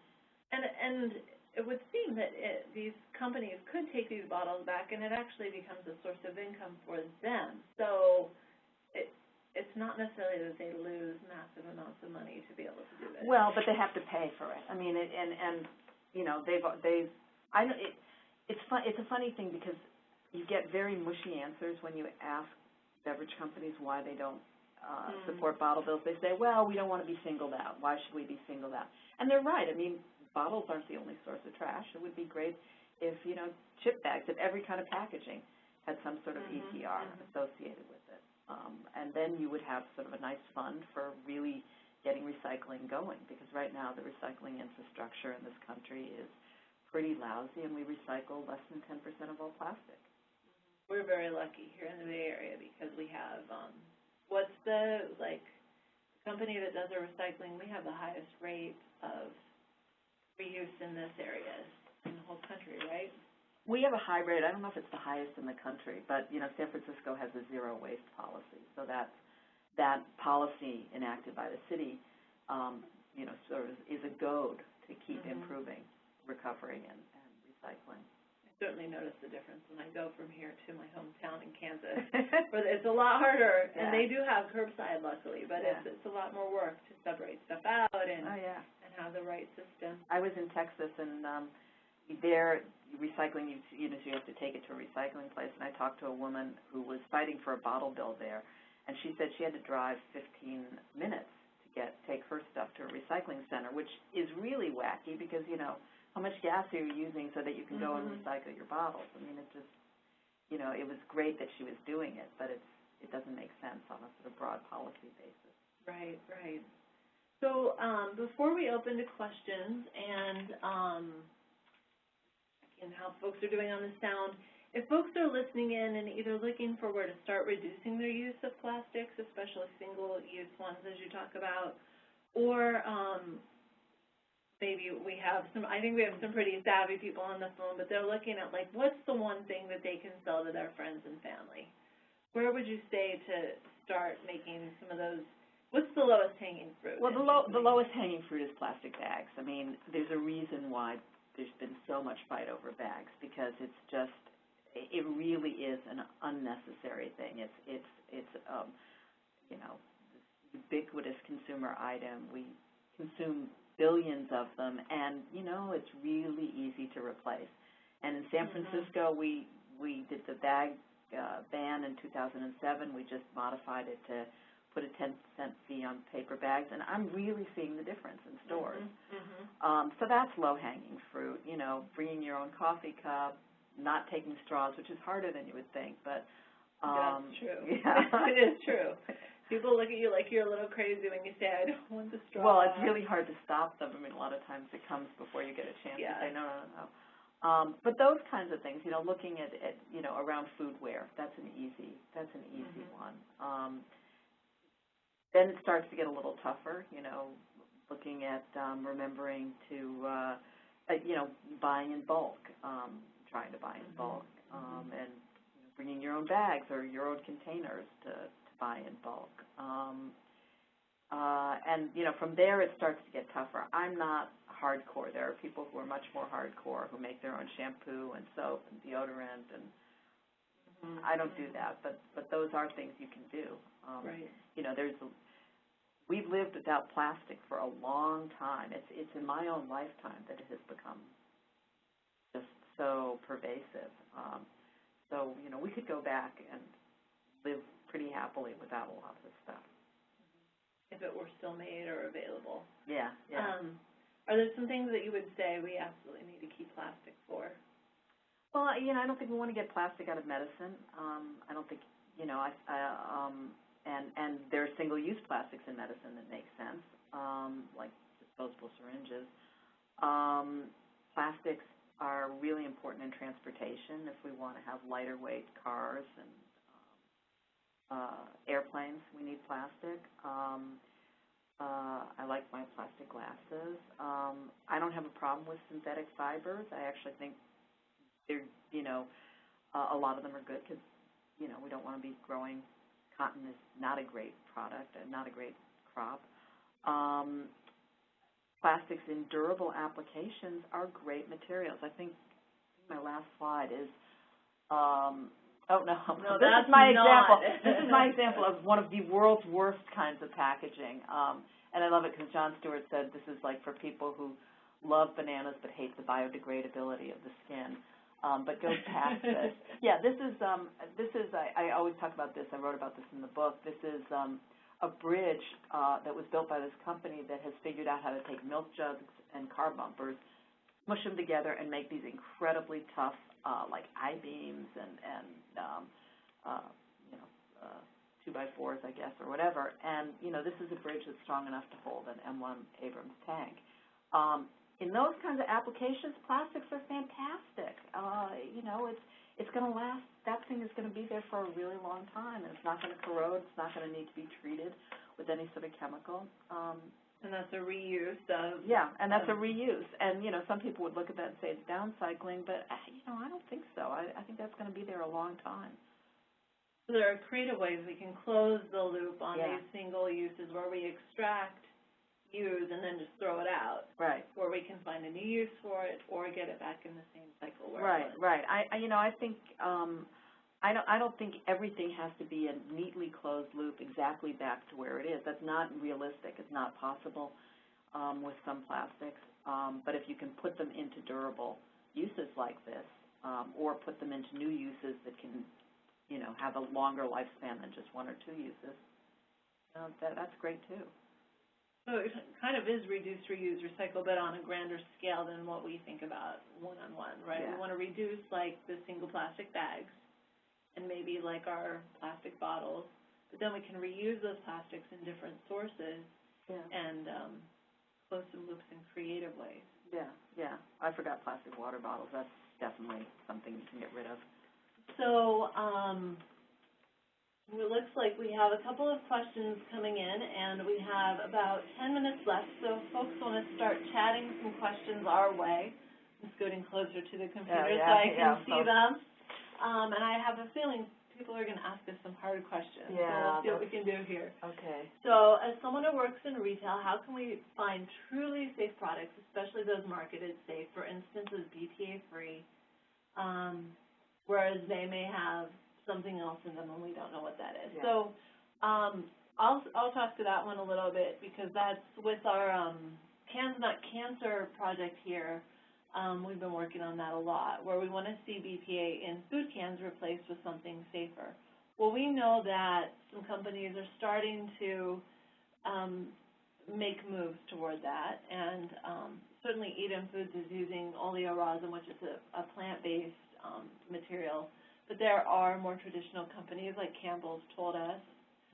And it would seem that these companies could take these bottles back, and it actually becomes a source of income for them. So it's not necessarily that they lose massive amounts of money to be able to do it. Well, but they have to pay for it. I mean, and you know, I know it's a funny thing because you get very mushy answers when you ask beverage companies why they don't support bottle bills. They say, well, we don't want to be singled out. Why should we be singled out? And they're right. I mean, bottles aren't the only source of trash. It would be great if, you know, chip bags of every kind of packaging had some sort of EPR associated with it. And then you would have sort of a nice fund for really getting recycling going, because right now the recycling infrastructure in this country is pretty lousy, and we recycle less than 10% of all plastic. We're very lucky here in the Bay Area because we have, what's the, company that does our recycling, we have the highest rate of reuse in this area in the whole country, right? We have a high rate. I don't know if it's the highest in the country, but, you know, San Francisco has a zero waste policy. So that policy enacted by the city, you know, sort of is a goad to keep improving recovery and recycling. I certainly notice the difference when I go from here to my hometown in Kansas. But it's a lot harder, and they do have curbside, luckily, but it's a lot more work to separate stuff out and have the right system. I was in Texas, and there recycling, you know, so you have to take it to a recycling place, and I talked to a woman who was fighting for a bottle bill there, and she said she had to drive 15 minutes to take her stuff to a recycling center, which is really wacky because, you know, how much gas are you using so that you can go and recycle your bottles? I mean, it just, you know, it was great that she was doing it, but it doesn't make sense on a sort of broad policy basis. Right, right. So before we open to questions and how folks are doing on the sound, if folks are listening in and either looking for where to start reducing their use of plastics, especially single-use ones as you talk about, or maybe we have I think we have some pretty savvy people on the phone, but they're looking at, what's the one thing that they can sell to their friends and family? Where would you say to start making some of those? What's the lowest hanging fruit? Well, the lowest hanging fruit is plastic bags. I mean, there's a reason why there's been so much fight over bags, because it's just, it really is an unnecessary thing. It's you know, this ubiquitous consumer item. We consume billions of them, and, you know, it's really easy to replace. And in San Francisco, we did the bag ban in 2007. We just modified it to put a 10-cent fee on paper bags, and I'm really seeing the difference in stores. So that's low-hanging fruit, you know, bringing your own coffee cup, not taking straws, which is harder than you would think, but that's true. Yeah. It is true. People look at you like you're a little crazy when you say, I don't want the straw. Well, it's really hard to stop them. I mean, a lot of times it comes before you get a chance to say, no. But those kinds of things, looking at around foodware, that's an easy one. Then it starts to get a little tougher, looking at remembering to, buying in bulk, trying to buy in bulk, and bringing your own bags or your own containers to buy in bulk. And, from there it starts to get tougher. I'm not hardcore. There are people who are much more hardcore who make their own shampoo and soap and deodorant, and I don't do that, but those are things you can do. Right. We've lived without plastic for a long time. It's in my own lifetime that it has become just so pervasive. So, we could go back and live pretty happily without a lot of this stuff. If it were still made or available. Yeah. Are there some things that you would say we absolutely need to keep plastic for? Well, I don't think we want to get plastic out of medicine. I don't think, and there are single-use plastics in medicine that make sense, like disposable syringes. Plastics are really important in transportation if we want to have lighter weight cars and airplanes. We need plastic. I like my plastic glasses. I don't have a problem with synthetic fibers. I actually think they're, a lot of them are good because, we don't want to be growing. Cotton is not a great product, not a great crop. Plastics in durable applications are great materials. I think my last slide is, no, this that's is my not. example. This is my example of one of the world's worst kinds of packaging. And I love it because Jon Stewart said this is like for people who love bananas but hate the biodegradability of the skin. But goes past this. Yeah, this is I always talk about this. I wrote about this in the book. This is a bridge that was built by this company that has figured out how to take milk jugs and car bumpers, smush them together, and make these incredibly tough, like I-beams and 2x4s, I guess, or whatever. And, this is a bridge that's strong enough to hold an M1 Abrams tank. In those kinds of applications, plastics are fantastic. It's going to last. That thing is going to be there for a really long time, and it's not going to corrode. It's not going to need to be treated with any sort of chemical. And that's a reuse of... Yeah, and that's a reuse. And, some people would look at that and say it's downcycling, but, I don't think so. I think that's going to be there a long time. So there are creative ways we can close the loop on these single uses where we extract, use, and then just throw it out. Right. Where we can find a new use for it or get it back in the same cycle where right, it was. Right. I think I don't think everything has to be a neatly closed loop exactly back to where it is. That's not realistic. It's not possible with some plastics. But if you can put them into durable uses like this, or put them into new uses that can, have a longer lifespan than just one or two uses, that's great too. So it kind of is reduce, reuse, recycle, but on a grander scale than what we think about one-on-one, right? Yeah. We want to reduce, like, the single plastic bags and maybe, like, our plastic bottles, but then we can reuse those plastics in different sources and close some loops in creative ways. Yeah. I forgot plastic water bottles. That's definitely something you can get rid of. So it looks like we have a couple of questions coming in, and we have about 10 minutes left. So if folks want to start chatting some questions our way, I'm scooting closer to the computer so I can see them. And I have a feeling people are going to ask us some hard questions. Yeah, so we'll see what we can do here. Okay. So as someone who works in retail, how can we find truly safe products, especially those marketed safe, for instance, as BPA-free, whereas they may have something else in them and we don't know what that is. Yeah. So I'll talk to that one a little bit because that's with our Cans Not Cancer project here. We've been working on that a lot, where we want to see BPA in food cans replaced with something safer. Well, we know that some companies are starting to make moves toward that, and certainly Eden Foods is using oleoresin, which is a plant-based material. But there are more traditional companies, like Campbell's told us,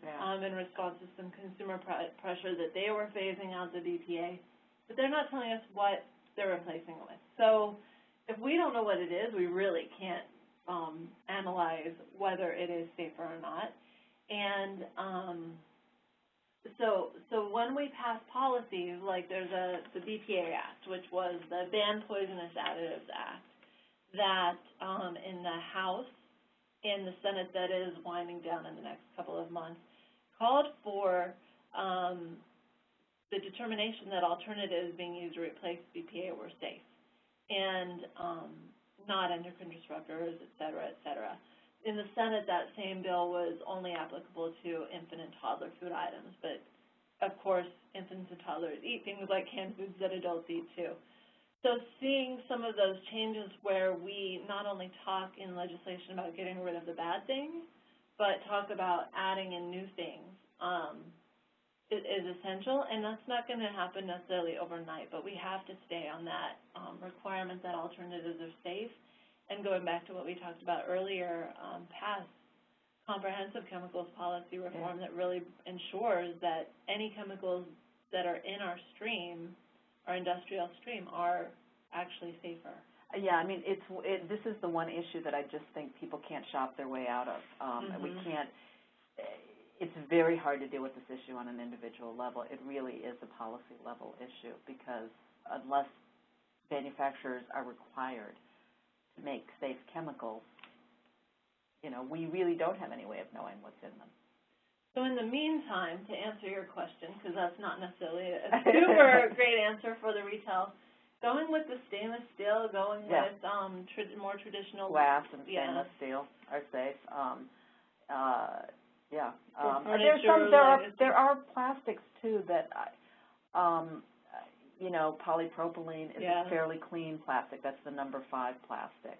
in response to some consumer pressure, that they were phasing out the BPA. But they're not telling us what they're replacing it with. So if we don't know what it is, we really can't analyze whether it is safer or not. And so when we pass policies, like there's the BPA Act, which was the Ban Poisonous Additives Act, that in the House, in the Senate that is winding down in the next couple of months, called for the determination that alternatives being used to replace BPA were safe and not endocrine disruptors, et cetera, et cetera. In the Senate, that same bill was only applicable to infant and toddler food items, but of course, infants and toddlers eat things like canned foods that adults eat too. So seeing some of those changes where we not only talk in legislation about getting rid of the bad things, but talk about adding in new things is essential, and that's not going to happen necessarily overnight, but we have to stay on that requirement that alternatives are safe. And going back to what we talked about earlier, pass comprehensive chemicals policy reform that really ensures that any chemicals that are in our stream, our industrial stream, are actually safer. Yeah, I mean, this is the one issue that I just think people can't shop their way out of. And we can't. It's very hard to deal with this issue on an individual level. It really is a policy level issue because unless manufacturers are required to make safe chemicals, you know, we really don't have any way of knowing what's in them. So in the meantime, to answer your question, because that's not necessarily a super great answer for the retail, going with the stainless steel, going with more traditional glass and stainless steel are safe. There are plastics too that, you know, polypropylene is a fairly clean plastic. That's the number 5 plastic.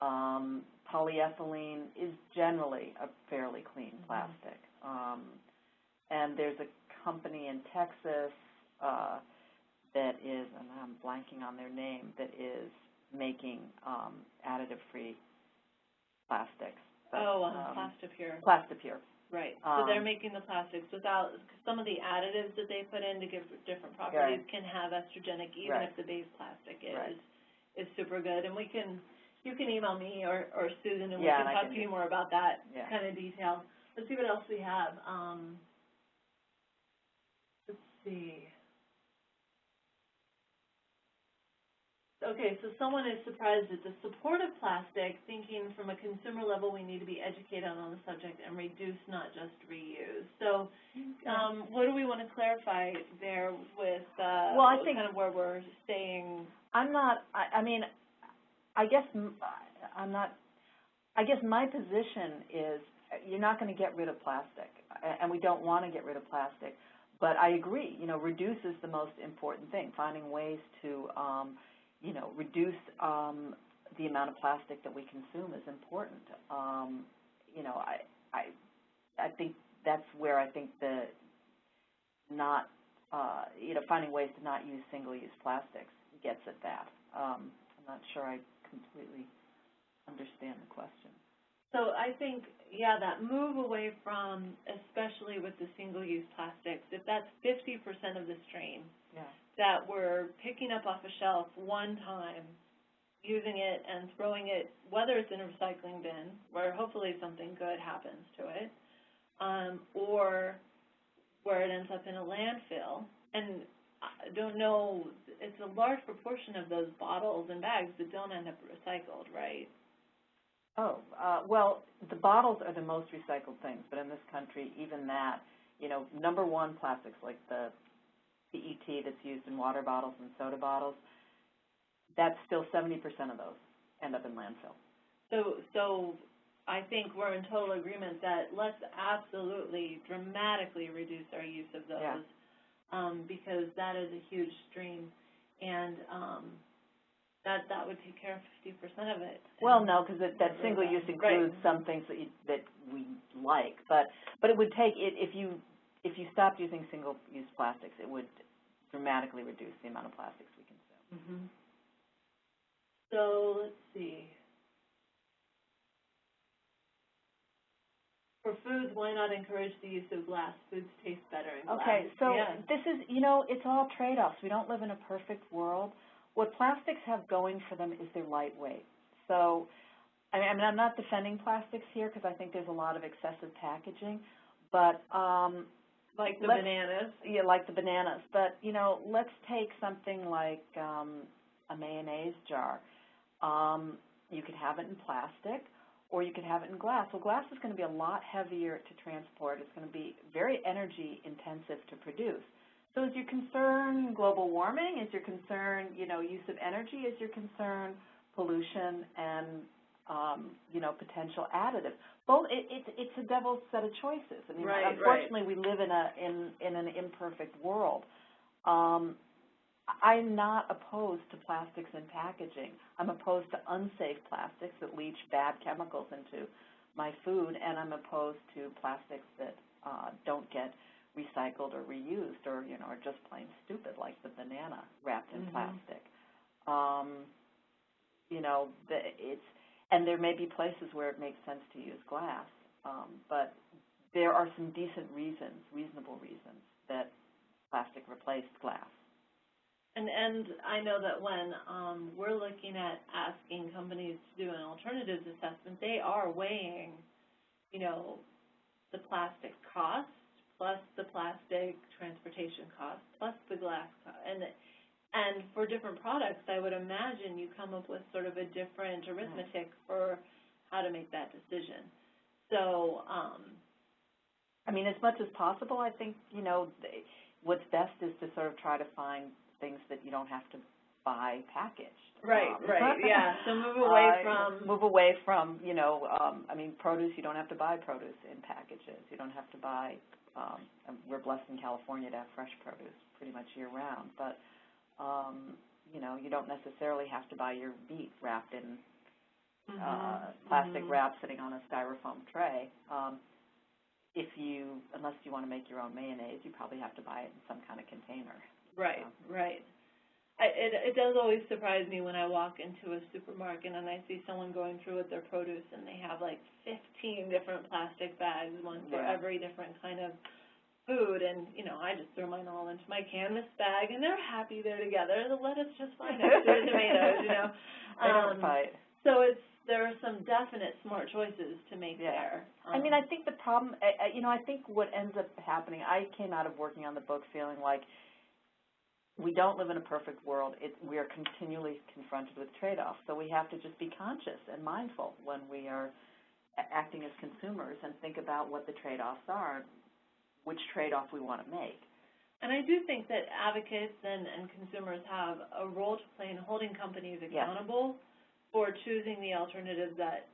Polyethylene is generally a fairly clean plastic. And there's a company in Texas that is, and I'm blanking on their name, that is making additive-free plastics. Plastipure. Plastipure. Right. So they're making the plastics without some of the additives that they put in to give different properties can have estrogenic, even if the base plastic is super good. And you can email me or Susan, and we can talk to you more about that kind of detail. Let's see what else we have. Let's see. Okay, so someone is surprised at the support of plastic, thinking from a consumer level we need to be educated on the subject and reduce, not just reuse. So what do we want to clarify there with I think kind of where we're staying? I guess my position is you're not going to get rid of plastic, and we don't want to get rid of plastic. But I agree, you know, reduce is the most important thing, finding ways to you know, reduce the amount of plastic that we consume is important. You know, I think that's where I think you know, finding ways to not use single-use plastics gets at that. I'm not sure I completely understand the question. So I think, that move away from, especially with the single-use plastics, if that's 50% of the stream, that we're picking up off a shelf one time, using it and throwing it, whether it's in a recycling bin, where hopefully something good happens to it, or where it ends up in a landfill. And I don't know, it's a large proportion of those bottles and bags that don't end up recycled, right? Well, the bottles are the most recycled things, but in this country, even that, you know, number 1 plastics like the PET that's used in water bottles and soda bottles, that's still 70% of those end up in landfill. So I think we're in total agreement that let's absolutely dramatically reduce our use of those because that is a huge stream, and that would take care of 50% of it. Well, no, because that single use includes some things that we like, but it would take if you stopped using single-use plastics, it would dramatically reduce the amount of plastics we consume. So let's see. For foods, why not encourage the use of glass? Foods taste better in glass. Okay, so this is, you know, it's all trade-offs. We don't live in a perfect world. what plastics have going for them is they're lightweight. So, I mean, I'm not defending plastics here because I think there's a lot of excessive packaging, but like the bananas. Yeah, like the bananas. But, you know, let's take something like a mayonnaise jar. You could have it in plastic, or you could have it in glass. Well, glass is going to be a lot heavier to transport. It's going to be very energy intensive to produce. So is your concern global warming? Is your concern, you know, use of energy? Is your concern pollution and, you know, potential additives? Both. It's a devil's set of choices. I mean, unfortunately, we live in an imperfect world. I'm not opposed to plastics in packaging. I'm opposed to unsafe plastics that leach bad chemicals into my food, and I'm opposed to plastics that don't get recycled or reused, or, you know, are just plain stupid, like the banana wrapped in plastic. You know, and there may be places where it makes sense to use glass, but there are some reasonable reasons that plastic replaced glass. And I know that when we're looking at asking companies to do an alternatives assessment, they are weighing, you know, the plastic cost plus the plastic transportation cost plus the glass cost. And for different products, I would imagine you come up with sort of a different arithmetic for how to make that decision. So, I mean, as much as possible, I think, you know, what's best is to sort of try to find things that you don't have to buy packaged. Right, yeah. So move away from, you know, I mean, produce, you don't have to buy produce in packages. You don't have to buy, we're blessed in California to have fresh produce pretty much year-round, but, you know, you don't necessarily have to buy your meat wrapped in plastic wrap sitting on a styrofoam tray. Unless you want to make your own mayonnaise, you probably have to buy it in some kind of container. Right. It does always surprise me when I walk into a supermarket and I see someone going through with their produce and they have like 15 different plastic bags, one for every different kind of food, and, you know, I just throw mine all into my canvas bag and they're happy they're together. The lettuce just fine next to the tomatoes, you know. They don't fight. So there are some definite smart choices to make there. I mean, I think the problem, you know, I think what ends up happening, I came out of working on the book feeling like we don't live in a perfect world. We are continually confronted with trade-offs, so we have to just be conscious and mindful when we are acting as consumers and think about what the trade-offs are, which trade-off we want to make. And I do think that advocates and consumers have a role to play in holding companies accountable for choosing the alternatives that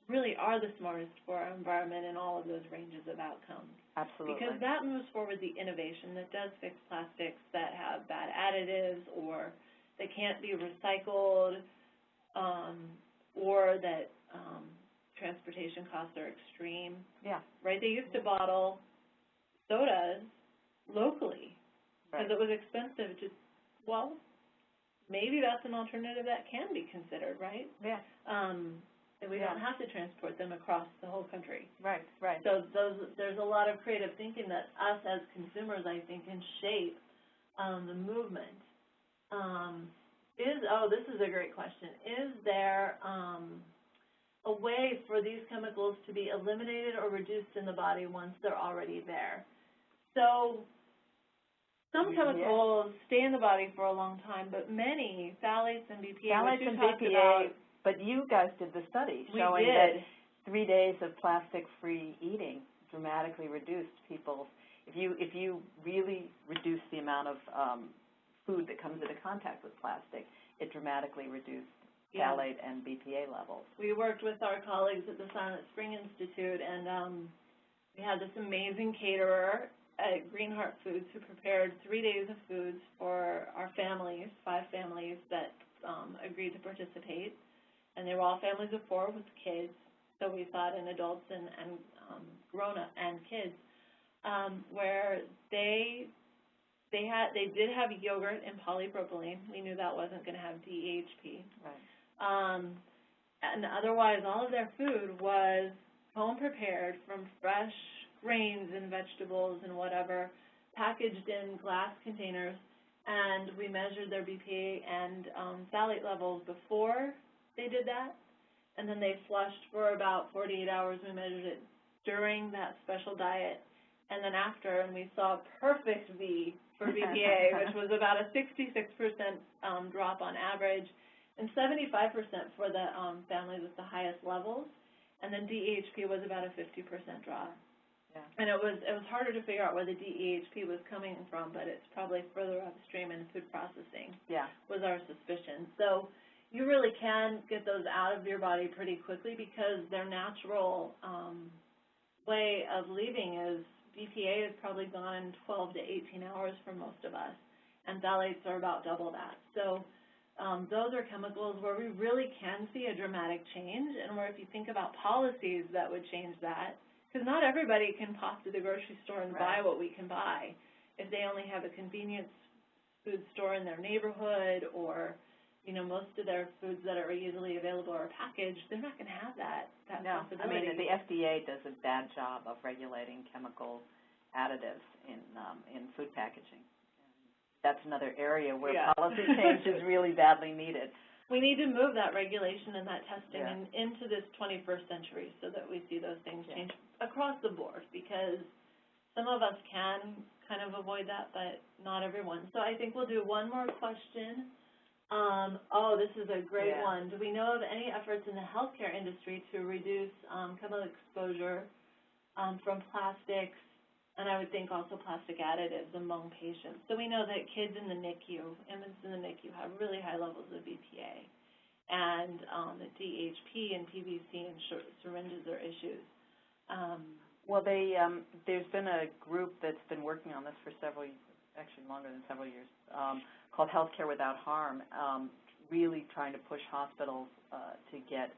really are the smartest for our environment in all of those ranges of outcomes. Absolutely. Because that moves forward the innovation that does fix plastics that have bad additives or that can't be recycled, or that transportation costs are extreme. Yeah. Right? They used to bottle sodas locally because it was expensive to, well, maybe that's an alternative that can be considered, right? Yeah. And we don't have to transport them across the whole country. Right. So there's a lot of creative thinking that us as consumers, I think, can shape the movement. This is a great question. Is there a way for these chemicals to be eliminated or reduced in the body once they're already there? So some chemicals stay in the body for a long time, but many, phthalates and BPA, but you guys did the study showing that 3 days of plastic-free eating dramatically reduced people's. If you really reduce the amount of food that comes into contact with plastic, it dramatically reduced phthalate and BPA levels. We worked with our colleagues at the Silent Spring Institute, and we had this amazing caterer at Greenheart Foods who prepared 3 days of foods for our families, 5 families that agreed to participate. And they were all families of 4 with kids, so we thought in adults and grown-up and kids, where they did have yogurt and polypropylene. We knew that wasn't going to have DHP. Right. And otherwise, all of their food was home-prepared from fresh grains and vegetables and whatever, packaged in glass containers, and we measured their BPA and phthalate levels before they did that, and then they flushed for about 48 hours. We measured it during that special diet, and then after, and we saw a perfect V for BPA, which was about a 66% drop on average, and 75% for the families with the highest levels, and then DEHP was about a 50% drop. Yeah. And it was harder to figure out where the DEHP was coming from, but it's probably further upstream in food processing. Yeah. Was our suspicion. So you really can get those out of your body pretty quickly because their natural way of leaving is BPA is probably gone in 12 to 18 hours for most of us, and phthalates are about double that. So those are chemicals where we really can see a dramatic change, and where if you think about policies that would change that, because not everybody can pop to the grocery store and buy what we can buy. If they only have a convenience food store in their neighborhood, or most of their foods that are easily available are packaged, they're not going to have that possibility. I mean, the FDA does a bad job of regulating chemical additives in food packaging. That's another area where policy change is really badly needed. We need to move that regulation and that testing into this 21st century so that we see those things change across the board, because some of us can kind of avoid that, but not everyone. So I think we'll do one more question. This is a great one. Do we know of any efforts in the healthcare industry to reduce chemical exposure from plastics, and I would think also plastic additives among patients? So we know that kids in the NICU, infants in the NICU, have really high levels of BPA, and the DHP and PVC and syringes are issues. Well, there's been a group that's been working on this for actually longer than several years, called Healthcare Without Harm, really trying to push hospitals to get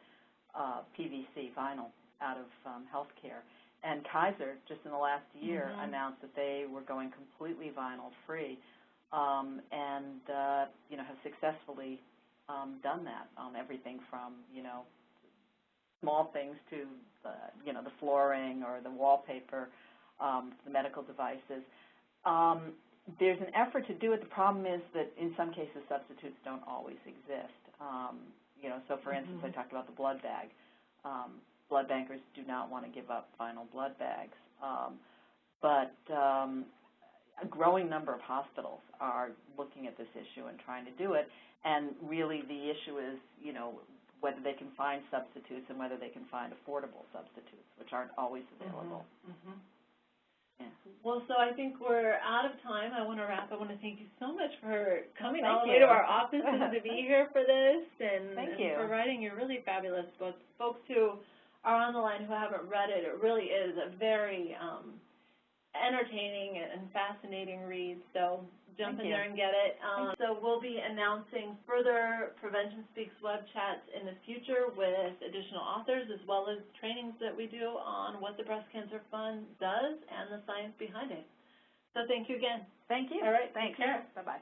PVC vinyl out of healthcare. And Kaiser, just in the last year, announced that they were going completely vinyl-free, and have successfully done that. Everything from small things to the flooring or the wallpaper, the medical devices. There's an effort to do it. The problem is that in some cases substitutes don't always exist. So for instance, I talked about the blood bag. Blood bankers do not want to give up vinyl blood bags. But a growing number of hospitals are looking at this issue and trying to do it. And really the issue is, whether they can find substitutes and whether they can find affordable substitutes, which aren't always available. Yeah. Well, so I think we're out of time. I want to wrap. I want to thank you so much for coming all the Thank way you. to our offices to be here for this, and for writing your really fabulous book. Folks who are on the line who haven't read it, it really is a very entertaining and fascinating read, so jump in there and get it. So we'll be announcing further Prevention Speaks web chats in the future with additional authors, as well as trainings that we do on what the Breast Cancer Fund does and the science behind it. So thank you again. Thank you. All right. Thanks. Take care. Bye-bye.